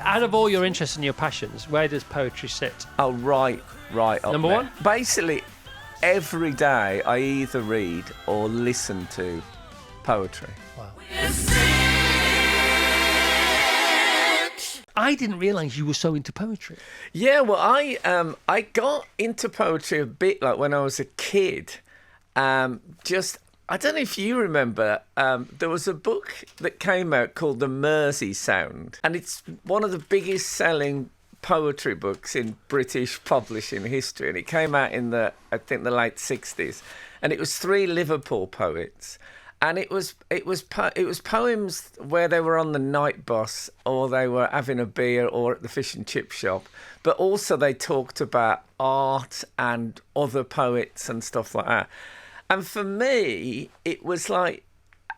out of all your interests and your passions, where does poetry sit? Oh, right up Number there. one? Basically, every day I either read or listen to poetry. Wow. I didn't realise you were so into poetry. Yeah, well, I got into poetry a bit like when I was a kid. I don't know if you remember, there was a book that came out called The Mersey Sound, and it's one of the biggest selling poetry books in British publishing history, and it came out in the late 60s, and it was 3 Liverpool poets. And it was poems where they were on the night bus or they were having a beer or at the fish and chip shop. But also they talked about art and other poets and stuff like that. And for me, it was like,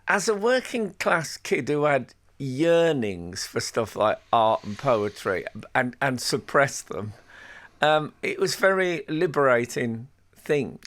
as a working class kid who had yearnings for stuff like art and poetry and suppressed them, it was very liberating thing.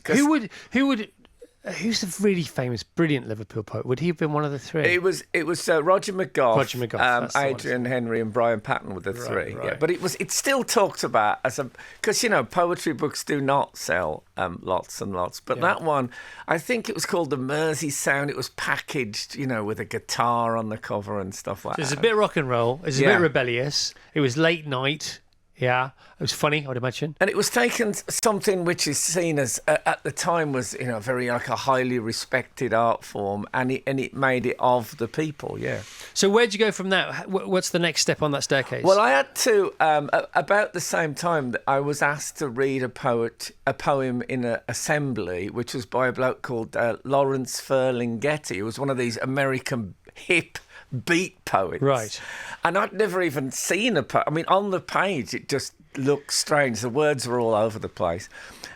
Who's the really famous, brilliant Liverpool poet? Would he have been one of the 3? It was Roger McGough, Roger McGough, Adrian Henry, and Brian Patton were the 3. Right. Yeah, but it's still talked about as because poetry books do not sell lots and lots. But that one, I think it was called The Mersey Sound. It was packaged, with a guitar on the cover and stuff like that. It's a bit rock and roll. It's a bit rebellious. It was late night. Yeah, it was funny, I would imagine. And it was taken something which is seen as, at the time, was very like a highly respected art form, and it made it of the people, yeah. So where'd you go from that? What's the next step on that staircase? Well, I had to, about the same time that I was asked to read a poem in an assembly, which was by a bloke called Lawrence Ferlinghetti, who was one of these American hip beat poets. Right. And I'd never even seen a poem. I mean, on the page, it just looked strange. The words were all over the place.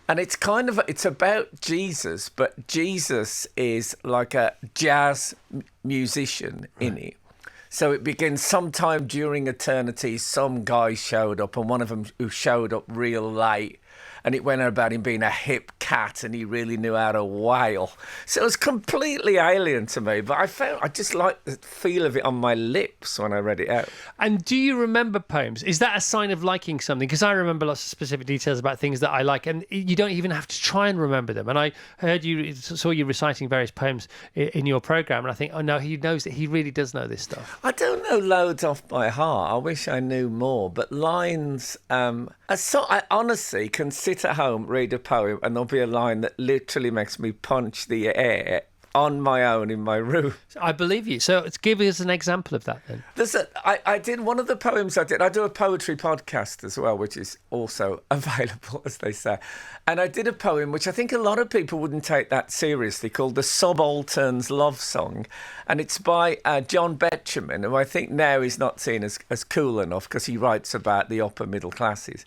And it's it's about Jesus, but Jesus is like a jazz musician in it. So it begins sometime during eternity, some guy showed up, and one of them who showed up real late, and it went about him being a hip cat and he really knew how to wail. So it was completely alien to me, but I just liked the feel of it on my lips when I read it out. And do you remember poems? Is that a sign of liking something? Because I remember lots of specific details about things that I like, and you don't even have to try and remember them. And I saw you reciting various poems in your programme, and I think, oh no, he knows that he really does know this stuff. I don't know loads off by heart. I wish I knew more, but lines... I honestly can sit at home, read a poem, and there'll be a line that literally makes me punch the air on my own in my room. I believe you. So give us an example of that then. I did one of the poems I did. I do a poetry podcast as well, which is also available, as they say. And I did a poem which I think a lot of people wouldn't take that seriously, called The Subaltern's Love Song. And it's by John Betjeman, who I think now is not seen as cool enough because he writes about the upper middle classes.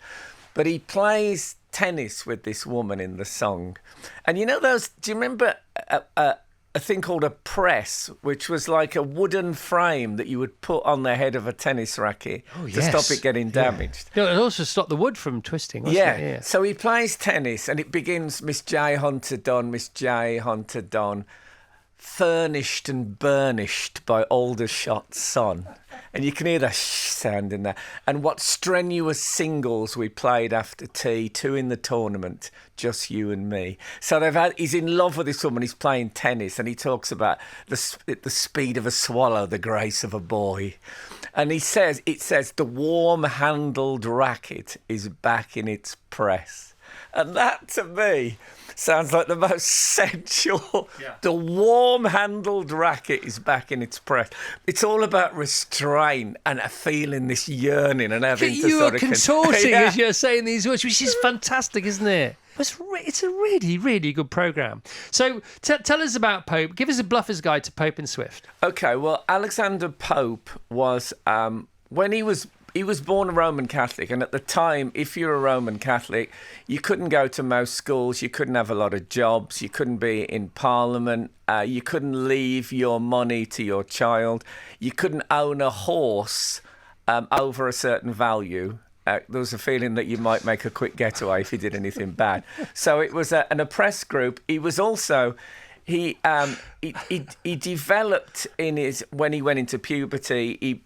But he plays tennis with this woman in the song. And do you remember a thing called a press, which was like a wooden frame that you would put on the head of a tennis racket to stop it getting damaged? No, it also stopped the wood from twisting, wasn't it? Yeah. So he plays tennis and it begins, Miss J. Hunter Dunn, Miss J. Hunter Dunn, furnished and burnished by Aldershot's son. And you can hear the sh sound in there. And what strenuous singles we played after tea, 2 in the tournament, just you and me. So he's in love with this woman, he's playing tennis, and he talks about the speed of a swallow, the grace of a boy. And it says, the warm-handled racket is back in its press. And that, to me, sounds like the most sensual. Yeah. The warm-handled racket is back in its press. It's all about restraint and feeling this yearning and having to you sort are of... contorting as you're saying these words, which is fantastic, isn't it? It's a really, really good programme. So tell us about Pope. Give us a bluffer's guide to Pope and Swift. OK, well, Alexander Pope was... when he was born a Roman Catholic, and at the time, if you're a Roman Catholic, you couldn't go to most schools, you couldn't have a lot of jobs, you couldn't be in Parliament, you couldn't leave your money to your child, you couldn't own a horse over a certain value. There was a feeling that you might make a quick getaway if you did anything bad. So it was an oppressed group. He was also... he developed when he went into puberty.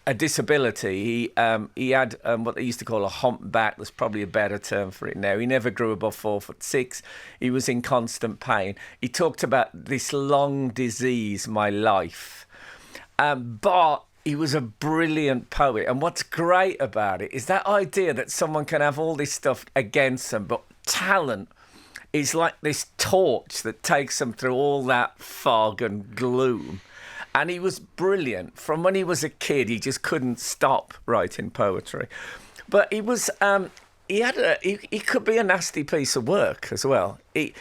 A disability. He had what they used to call a humpback. There's probably a better term for it now. He never grew above 4'6". He was in constant pain. He talked about this long disease, my life, but he was a brilliant poet. And what's great about it is that idea that someone can have all this stuff against them, but talent is like this torch that takes them through all that fog and gloom. And he was brilliant. From when he was a kid, he just couldn't stop writing poetry. But he was, he could be a nasty piece of work as well. He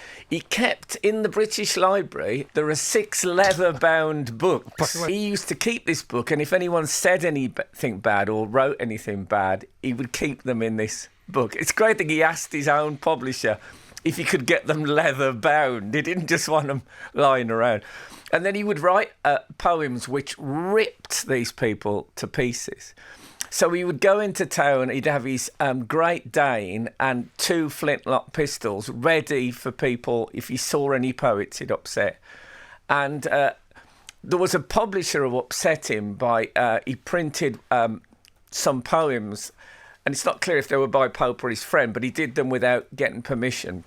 kept, in the British Library, there are 6 leather-bound books. He used to keep this book, and if anyone said anything bad or wrote anything bad, he would keep them in this book. It's great that he asked his own publisher if he could get them leather bound. He didn't just want them lying around. And then he would write poems which ripped these people to pieces. So he would go into town, he'd have his Great Dane and 2 flintlock pistols ready for people. If he saw any poets, he'd upset. And there was a publisher who upset him by, he printed some poems, and it's not clear if they were by Pope or his friend, but he did them without getting permission.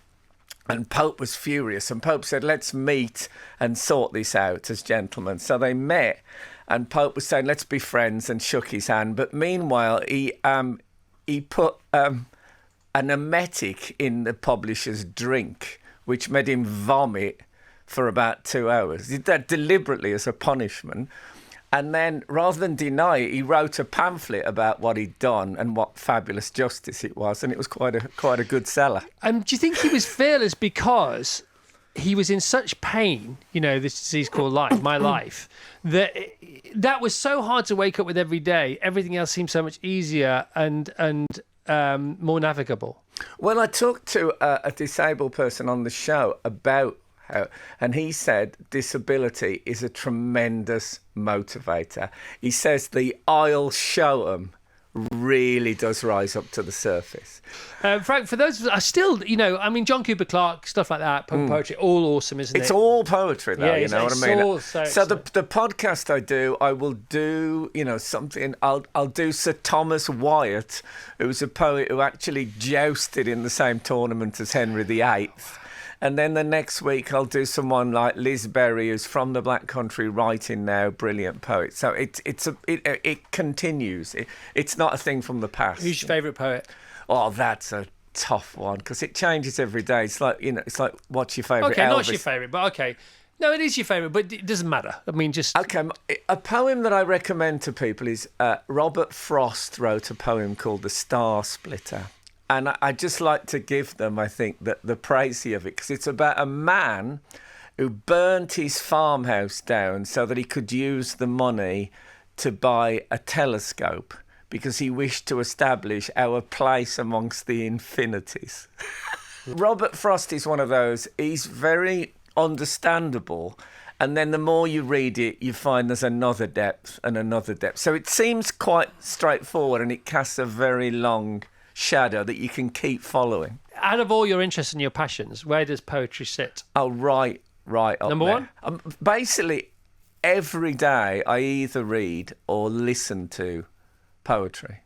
And Pope was furious, and Pope said, let's meet and sort this out as gentlemen. So they met, and Pope was saying, let's be friends, and shook his hand. But meanwhile, he put an emetic in the publisher's drink, which made him vomit for about 2 hours. He did that deliberately as a punishment. And then, rather than deny it, he wrote a pamphlet about what he'd done and what fabulous justice it was, and it was quite a good seller. Do you think he was fearless because he was in such pain, this disease called life, my life, that was so hard to wake up with every day? Everything else seemed so much easier and more navigable. Well, I talked to a disabled person on the show about and he said disability is a tremendous motivator. He says the I'll show 'em really does rise up to the surface. Frank, for those of us, I still, John Cooper Clarke, stuff like that, poetry, all awesome, isn't it? It's all poetry, though, you know what I mean? So the podcast I will do, something, I'll do Sir Thomas Wyatt, who was a poet who actually jousted in the same tournament as Henry VIII. And then the next week I'll do someone like Liz Berry, who's from the Black Country, writing now, brilliant poet. So it continues. It's not a thing from the past. Who's your favourite poet? Oh, that's a tough one because it changes every day. It's like what's your favourite? Okay, Elvis. not your favourite, but okay. No, it is your favourite, but it doesn't matter. I mean, just... Okay, a poem that I recommend to people is Robert Frost wrote a poem called The Star Splitter. And I just like to give them, I think, the praise of it, because it's about a man who burnt his farmhouse down so that he could use the money to buy a telescope because he wished to establish our place amongst the infinities. Robert Frost is one of those. He's very understandable. And then the more you read it, you find there's another depth and another depth. So it seems quite straightforward, and it casts a very long shadow that you can keep following. Out of all your interests and your passions, where does poetry sit? Oh, right up Number there. one? Basically, every day I either read or listen to poetry.